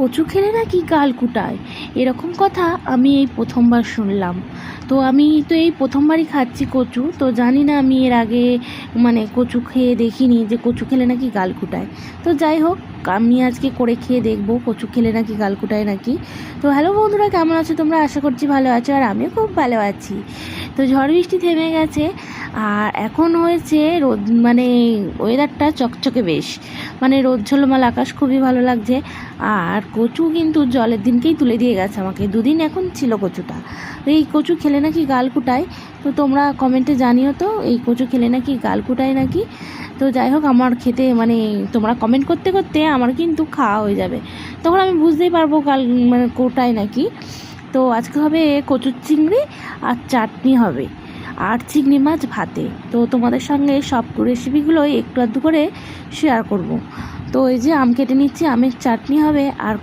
কচু খেলে নাকি গাল কুটায়, এরকম কথা আমি এই প্রথমবার শুনলাম। তো আমি তো এই প্রথমবারই খাচ্ছি কচু, তো জানি না, আমি এর আগে মানে কচু খেয়ে দেখিনি যে কচু খেলে নাকি গাল কুটায়। তো যাই হোক, আমি আজকে করে খেয়ে দেখবো কচু খেলে নাকি গাল কুটায় নাকি। তো হ্যালো বন্ধুরা, কেমন আছো তোমরা? আশা করছি ভালো আছো, আর আমিও খুব ভালো আছি। তো ঝড় বৃষ্টি থেমে গেছে, আর এখন হয়েছে রোদ, মানে ওয়েদারটা চকচকে বেশ, মানে রোদ ঝলমল আকাশ, খুবই ভালো লাগছে। আর কচু কিন্তু জলের দিনকেই তুলে দিয়ে গেছে আমাকে, দুদিন এখন ছিল কচুটা। এই কচু খেলে নাকি গাল কুটায়, তো তোমরা কমেন্টে জানিও তো এই কচু খেলে নাকি গাল কুটায় নাকি। তো যাই হোক, আমার খেতে মানে তোমরা কমেন্ট করতে করতে আমার কিন্তু খাওয়া হয়ে যাবে, তখন আমি বুঝতেই পারবো গাল মানে কোটায় নাকি। তো আজকে হবে কচুর চিংড়ি আর চাটনি হবে, আর চিংড়ি মাছ ভাতে। তো তোমাদের সঙ্গে সব রেসিপিগুলোই একটু আধটু করে শেয়ার করব। তো এই যে আম কেটে নিচ্ছি, আমের চাটনি হবে, আর